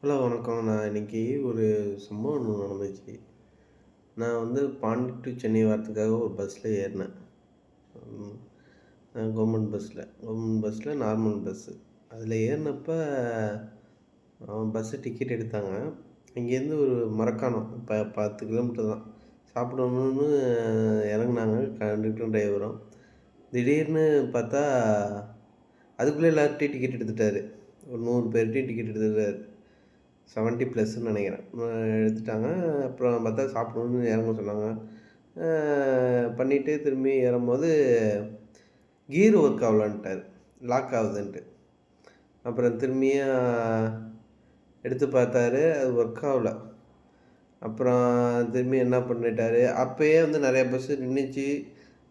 Hello வணக்கம். நான் இன்னைக்கு ஒரு சம்பவம் ஒண்ணு நடந்துச்சு. நான் வந்து பாண்டி டூ சென்னை வரதுக்காக ஒரு பஸ்ஸில ஏறினேன். ம். கவர்மெண்ட் பஸ்ஸில நார்மல் பஸ்ஸு. அதில ஏறினப்ப பஸ்ஸு டிக்கெட் எடுத்தாங்க. இங்கேருந்து ஒரு மரக்காணம் 10 கிலோமீட்டர் தான். சாப்பிடணும்னு இறங்குனாங்க கண்டக்டரும், டிரைவரும். திடீர்னு பார்த்தா, அதுக்குள்ளே எல்லார்ட்டயும் டிக்கெட் எடுத்துட்டாரு. ஒரு 100 பேர்ட்டயும் டிக்கெட் எடுத்துட்டாரு. 70 ப்ளஸ்ன்னு நெனைக்கிறேன். எடுத்துட்டாங்க. அப்புறம் பார்த்தா சாப்பிடணும்னு இறங்க சொன்னாங்க. அ பண்ணிட்டு திரும்பி ஏறும்போது கீர் ஒர்க் ஆகலன்ட்டாரு. லாக் ஆகுதுன்ட்டு. அப்புறம் திரும்பியும் எடுத்து பார்த்தாரு. அது ஒர்க் ஆகல. அப்புறம் திரும்பி என்ன பண்ணிட்டாரு, அப்பயே வந்து நெறைய பஸ்ஸு நின்னுச்சு.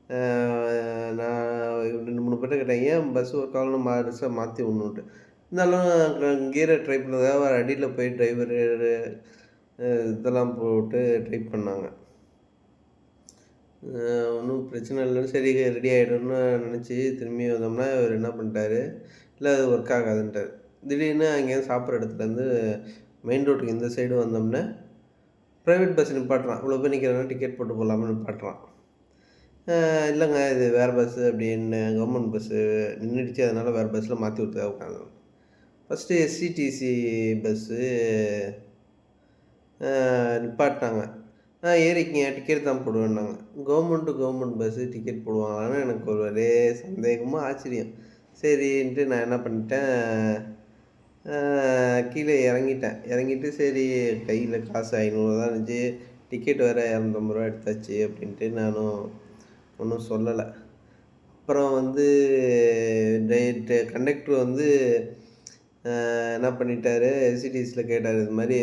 அ நான் 2, 3 பேர்ட்ட கேட்டேன். ஏன் பஸ் ஒர்க் ஆகலன்னு பெருசா மாத்தி விடணுன்ட்டு. இருந்தாலும் கியர ட்ரை பண்ணதுக்காக அடியில போய் டிரைவரு இதெல்லாம் போட்டு ட்ரை பண்ணாங்க. ஒண்ணும் பிரச்சனை இல்லன்னு சரி ரெடி ஆயிடும்னு நெனச்சு திரும்பி வந்தோம்னா, இவரு என்ன பண்ணிட்டாரு, இல்ல அது ஒர்க் ஆகாதுன்ட்டாரு. திடீர்னு அங்கேருந்து சாப்பிடுற இடத்துலேருந்து மெயின் ரோட்டுக்கு இந்த சைடு வந்தோம்னா, பிரைவேட் பஸ் நிப்பாட்டுறான். இவ்வளோ பேர் நிக்கிறதுனால டிக்கெட் போட்டு போலாமான்னு நிப்பாட்டுறான். இல்லங்க இது வேற பஸ்ஸு அப்படின்னு கவர்மெண்ட் பஸ்ஸு நின்னுடுச்சு. அதனால வேற பஸ்ல மாத்தி விட்டதா உட்காந்தோம். ஃபர்ஸ்ட்டு எஸ்சிடிசி பஸ்ஸு நிப்பாட்னாங்க. ஏறிக்கங்க டிக்கெட் தான் போடுவேன்னாங்க. கவர்மெண்ட் பஸ்ஸு டிக்கெட் போடுவாங்களான்னு எனக்கு ஒரே சந்தேகமும், ஆச்சரியம். சரின்ட்டு நான் என்ன பண்ணிட்டேன், அ கீழ இறங்கிட்டேன். இறங்கிட்டு சரி கையில காசு ரூ. 500 தான் இருந்துச்சு. டிக்கெட் வேற ரூ. 250 எடுத்தாச்சு அப்படின்ட்டு நானும் ஒண்ணும் சொல்லல. அப்புறம் வந்து கண்டக்டர் வந்து என்ன பண்ணிட்டாரு, எஸ்சிடிசில கேட்டாரு. இது மாரி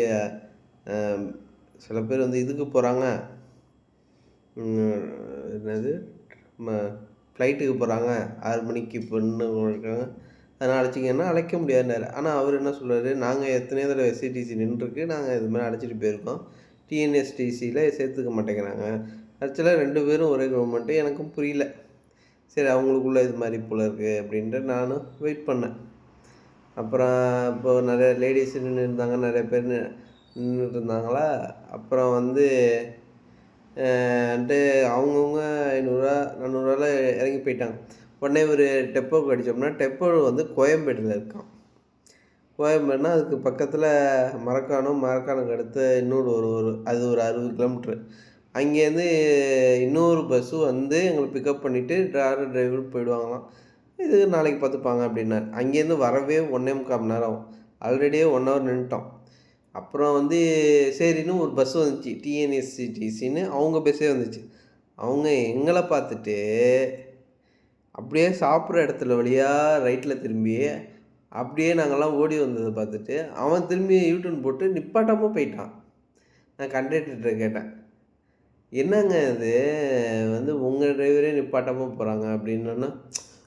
அ சில பேர் வந்து இதுக்கு போறாங்க. ம் என்னது? ம ஃப்ளைட்டுக்கு போறாங்க. 6 மணிக்கு பொண்ணு இருக்காங்க. அதனால அழைச்சிங்கன்னா, அழைக்க முடியாதுன்னாரு. ஆனா, அவரு என்ன சொல்றாரு, நாங்க எத்தனையோ தடவ எஸ்இடிசி நின்றுருக்கு. நாங்க இது மாரி அழைச்சிட்டு போயிருக்கோம். டிஎன்எஸ்டிசில சேர்த்துக்க மாட்டேங்கிறாங்க. ஆக்சுவலா 2 பேரும் ஒரே கவர்மெண்ட்டு. எனக்கும் புரியல. சரி அவங்களுக்குள்ள இது மாரி போல இருக்கு அப்படின்ட்டு நானும் வெயிட் பண்ணேன். அப்புறம் இப்போ நெறைய லேடீஸ் நின்னுருந்தாங்க. நெறைய பேர் நின்னுட்டு இருந்தாங்களா, அப்புறம் வந்து ன்ட்டு அவங்கவங்க ரூ. 500 400 இறங்கி போயிட்டாங்க. உடனே ஒரு டெம்போக்கு அடிச்சோம்னா, டெம்போ வந்து கோயம்பேடுல இருக்கான். கோயம்பேடுனா அதுக்கு பக்கத்தில மரக்காணம், மரக்காணம்க்கு அடுத்து இன்னொரு ஒரு ஒரு அது ஒரு 60 கிலோமீட்டரு. அங்கேருந்து இன்னொரு பஸ்ஸு வந்து எங்கள பிக்கப் பண்ணிட்டு டிரைவர் போயிடுவாங்களாம். இது நாளைக்கு பார்த்துப்பாங்க அப்டின்னாரு. அங்கேருந்து வரவே 1 1/4 மணி நேரம் ஆகும். ஆல்ரெடியே 1 ஹவர் நின்னுட்டோம். அப்புறம் வந்து சரின்னு ஒரு பஸ் வந்துச்சு. டிஎன்எஸ்சிடிசின்னு அவங்க பஸ்ஸே வந்துச்சு. அவங்க எங்கள பார்த்துட்டு, அப்படியே சாப்பிடுற இடத்துல வழியா ரைட்ல திரும்பி, அப்படியே நாங்கலாம் ஓடி வந்தத பார்த்துட்டு, அவன் திரும்பி யூ டர்ன் போட்டு நிப்பாட்டாம போயிட்டான். நான் கண்டக்டர்ட்ட கேட்டேன். "என்னங்க இது வந்து உங்க டிரைவரே நிப்பாட்டாம போறாங்க" அப்படின்னோன,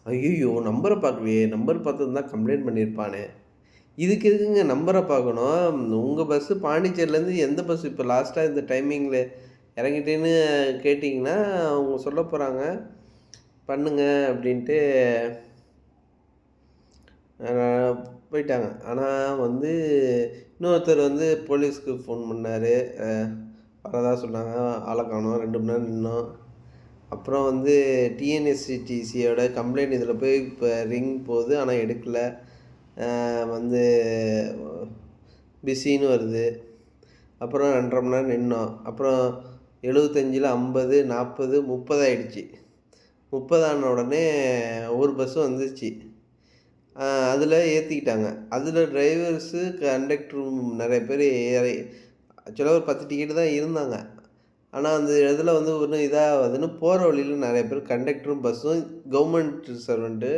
"ஐய்யய்யோ! நம்பர பார்க்கலையே! நம்பர் பார்த்துருந்தா கம்ப்ளைண்ட் பண்ணியிருப்பானே!" இதுக்கு எதுக்குங்க நம்பர பார்க்கணும்? உங்க பஸ்ஸு பாண்டிச்சேரிலேருந்து எந்த பஸ் இப்ப லாஸ்ட்டா இந்த டைமிங்ல இறங்கிட்டேன்னு கேட்டீங்கன்னா, அவங்க சொல்ல போறாங்க, பண்ணுங்க அப்டின்ட்டு அ போயிட்டாங்க. ஆனா வந்து இன்னொருத்தர் வந்து போலீஸ்க்கு ஃபோன் பண்ணாரு. அ வரதா சொன்னாங்க. ஆள காணோம். 2 மணி நேரம் நின்னோம். அப்புறம் வந்து டிஎன்எஸ்டிசியோட கம்ப்ளைண்ட் இதில போய் இப்ப ரிங் போகுது. ஆனா எடுக்கல. வந்து பிஸின்னு வருது. அப்புறம் 2 1/2 மணி நேரம் நின்னோம். அப்புறம் 75ல 50, 40, 30 ஆயிடுச்சு. 30 ஆன உடனே ஒரு பஸ் வந்துருச்சு. அ அதில ஏத்திக்கிட்டாங்க. அதில டிரைவர்ஸு, கண்டக்டரும் நெறைய பேர் ஏறி ஆக்சுவலா ஒரு 10 டிக்கெட் தான் இருந்தாங்க. ஆனா, அந்த இதில வந்து ஒண்ணும் இதாகாதுன்னு போற வழியில நெறைய பேர் கண்டக்டரும், பஸ்ஸும் government servant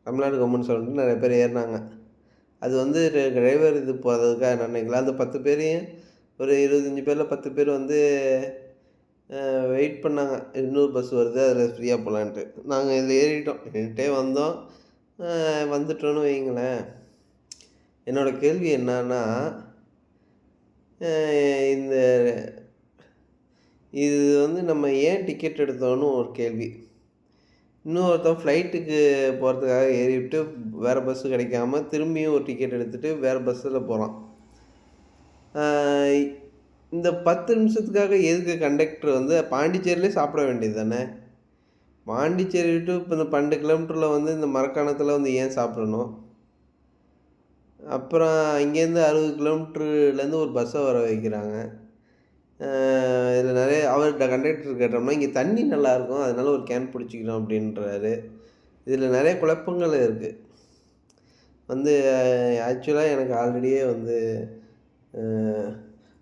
Tamil Nadu government servant நெறைய பேர் ஏறுனாங்க. அது வந்து டிரைவர் இது போறதுக்கா என்னன்னு நினைக்கல. அந்த 10 பேரையும் ஒரு 25 பேர்ல 10 பேர் வந்து வெயிட் பண்ணாங்க. இன்னொரு பஸ் வருது அதில ஃப்ரீயா போலான்ட்டு. நாங்க இதில ஏறிட்டோம். ஏறிட்டே வந்தோம். வந்துட்டோன்னு வையுங்களேன். என்னோட கேள்வி என்னான்னா, அ இந்த இது வந்து நம்ம ஏன் டிக்கெட் எடுத்தோன்னு ஒரு கேள்வி. இன்னொருத்தன் ஃப்ளைட்டுக்கு போறதுக்காக ஏறிட்டு வேற பஸ் கிடைக்காம திரும்பியும் ஒரு டிக்கெட் எடுத்துட்டு வேற பஸ்ஸில போறான். இந்த 10 நிமிஷத்துக்காக எதுக்கு கண்டக்டர் வந்து பாண்டிச்சேரியிலே சாப்பிட வேண்டியது தானே! பாண்டிச்சேரி விட்டு இப்போ இந்த 12 கிலோமீட்டர்ல வந்து இந்த மரக்காணத்துல வந்து ஏன் சாப்பிடணும்? அப்புறம் இங்கேருந்து 60 கிலோமீட்டர்லேருந்து ஒரு பஸ்ஸ வர வைக்கிறாங்க. இதில நெறைய அவர்ட்ட கண்டக்டர் கேட்டோம்னா, "இங்க தண்ணி நல்லாயிருக்கும். அதனால ஒரு கேன் புடிச்சுக்கிறோம்" அப்படின்றாரு. இதில நெறைய குழப்பங்கள் இருக்கு. வந்து ஆக்சுவலா எனக்கு ஆல்ரெடியே வந்து அ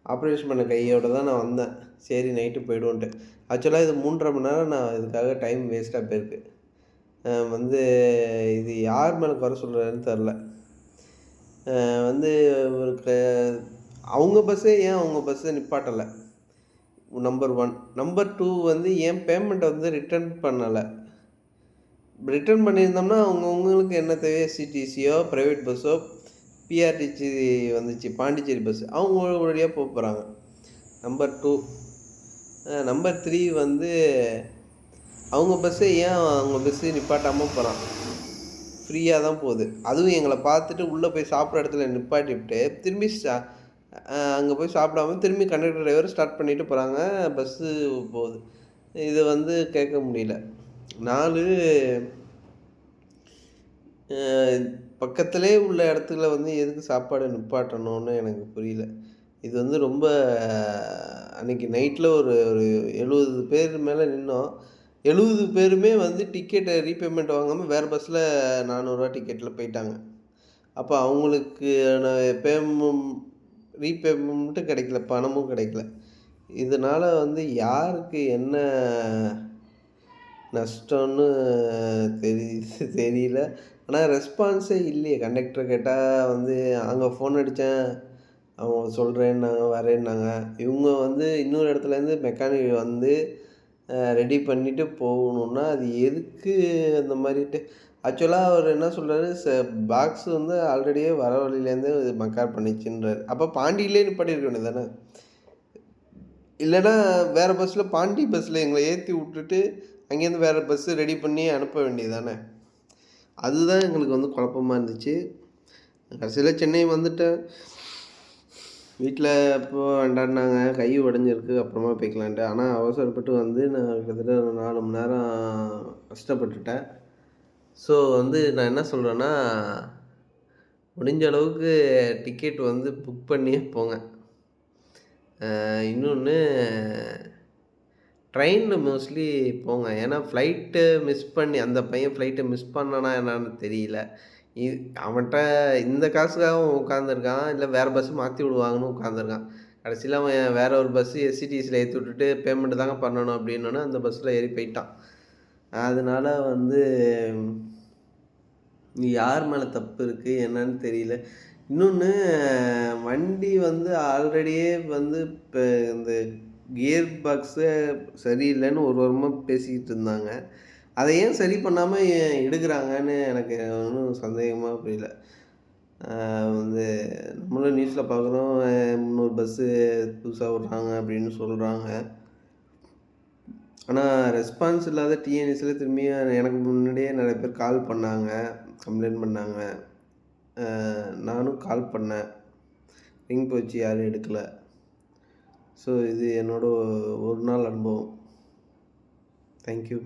ஆப்ரேஷன் பண்ண கையோட தான் நான் வந்தேன். சரி நைட்டு போயிடுவோன்ட்டு. ஆக்சுவலா இது 3 1/2 மணி நேரம் நான் இதுக்காக டைம் வேஸ்ட்டா போயிருக்கு. வந்து இது யார் மேல குறை சொல்றதுன்னு தெரில. வந்து ஒரு அவங்க பஸ்ஸே ஏன் அவங்க பஸ்ஸ நிப்பாட்டல? நம்பர் 1. நம்பர் 2 வந்து ஏன் பேமெண்ட்ட வந்து ரிட்டர்ன் பண்ணல? ரிட்டர்ன் பண்ணியிருந்தோம்னா, அவங்கவங்களுக்கு என்ன தேவையோ எஸ்இடிசியோ, பிரைவேட் பஸ்ஸோ, பிஆர்டிசி வந்துச்சு பாண்டிச்சேரி பஸ். அவங்க ஒரு வழியா போறாங்க. நம்பர் 2 நம்பர் 3 வந்து அவங்க பஸ்ஸே ஏன் அவங்க பஸ்ஸு நிப்பாட்டாம போறான்? ஃப்ரீயா தான் போகுது. அதுவும் எங்கள பார்த்துட்டு உள்ள போய் சாப்பிடுற இடத்துல நிப்பாட்டிவிட்டு, திரும்பி அங்க போய் சாப்பிடாம திரும்பி கண்டக்டர் டிரைவர் ஸ்டார்ட் பண்ணிட்டு போறாங்க. பஸ்ஸு போகுது. இது வந்து கேட்க முடியல. 4 அ பக்கத்திலேயே உள்ள இடத்துல வந்து எதுக்கு சாப்பாடு நிப்பாட்டணும்னு எனக்கு புரியல. இது வந்து ரொம்ப அன்னைக்கு நைட்ல ஒரு ஒரு 70 பேர் மேல நின்னோம். 70 பேருமே வந்து டிக்கெட்ட ரீபேமெண்ட் வாங்காம வேற பஸ்ல ரூ. 400 டிக்கெட்ல போயிட்டாங்க. அப்ப அவங்களுக்கான பேமெண்ட் ரீபேமெண்ட்டும் கிடைக்கல. பணமும் கிடைக்கல. இதனால வந்து யாருக்கு என்ன நஷ்டம்னு தெரியல. ஆனா ரெஸ்பான்ஸே இல்லையே. கண்டக்டர கேட்டா வந்து அங்க ஃபோன் அடிச்சேன். அவங்க சொல்றேன்னாங்க, வரேன்னாங்க. இவங்க வந்து இன்னொரு இடத்துலேருந்து மெக்கானிக் வந்து ரெடி பண்ணிட்டு போகணும்னா, அது எதுக்கு அந்த மாரிட்டு ஆக்சுவலா அவரு என்ன சொல்றாரு, பாக்ஸ் வந்து ஆல்ரெடியே வர வழியிலேருந்தே மக்கார் பண்ணிச்சுன்றாரு. அப்ப பாண்டியிலேயே நிப்பாட்டியிருக்க வேண்டியது தானே! இல்லன்னா வேற பஸ்ல பாண்டி பஸ்ல எங்கள ஏத்தி விட்டுட்டு, அங்கேருந்து வேற பஸ் ரெடி பண்ணி அனுப்ப வேண்டியது தானே! அதுதான் எங்களுக்கு வந்து குழப்பமா இருந்துச்சு. கடைசியில சென்னை வந்துட்டேன். வீட்ல அப்போ வேண்டான்னாங்க. கை உடைஞ்சிருக்கு. அப்புறமா போய்க்கலான்ட்டு. ஆனா அவசரப்பட்டு வந்து நான் கிட்டத்தட்ட ஒரு 4 மணி நேரம் கஷ்டப்பட்டுட்டேன். ஸோ வந்து நான் என்ன சொல்றேன்னா, முடிஞ்ச அளவுக்கு டிக்கெட் வந்து புக் பண்ணியே போங்க. இன்னொன்னு ட்ரெயின்ல மோஸ்ட்லி போங்க. ஏன்னா ஃப்ளைட்டு மிஸ் பண்ணி அந்த பையன் ஃப்ளைட்ட மிஸ் பண்ணானா என்னான்னு தெரியல. இ அவன்ட்ட இந்த காசுக்காக அவன் உட்காந்துருக்கான். இல்ல வேற பஸ் மாத்தி விடுவாங்கன்னு உட்காந்துருக்கான். கடைசியில அவன் வேற ஒரு பஸ் எஸ்இடிசில ஏத்தி விட்டுட்டு பேமெண்ட் தாங்க பண்ணணும் அப்டின்னோனே, அந்த பஸ்ல ஏறி போயிட்டான். அதனால வந்து யார் மேல தப்பு இருக்கு என்னன்னு தெரியல. இன்னொன்னு வண்டி வந்து ஆல்ரெடியே வந்து இப்ப இந்த கியர் பாக்ஸு சரியில்லன்னு ஒரு வாரமா பேசிக்கிட்டு இருந்தாங்க. அத ஏன் சரி பண்ணாம எடுக்குறாங்கன்னு எனக்கு ஒன்னும் சந்தேகமா புரியல. வந்து நம்மளும் நியூஸ்ல பார்க்குறோம் 300 பஸ்ஸு புதுசா விட்றாங்க அப்படின்னு சொல்றாங்க. ஆனா ரெஸ்பான்ஸ் இல்லாத டிஎன்எஸ்ல திரும்பியும் எனக்கு முன்னாடியே நெறைய பேர் கால் பண்ணாங்க. கம்ப்ளைண்ட் பண்ணாங்க. நானும் கால் பண்ணேன். ரிங் போச்சு யாரும் எடுக்கல. ஸோ இது என்னோட ஒரு நாள் அனுபவம். Thank you.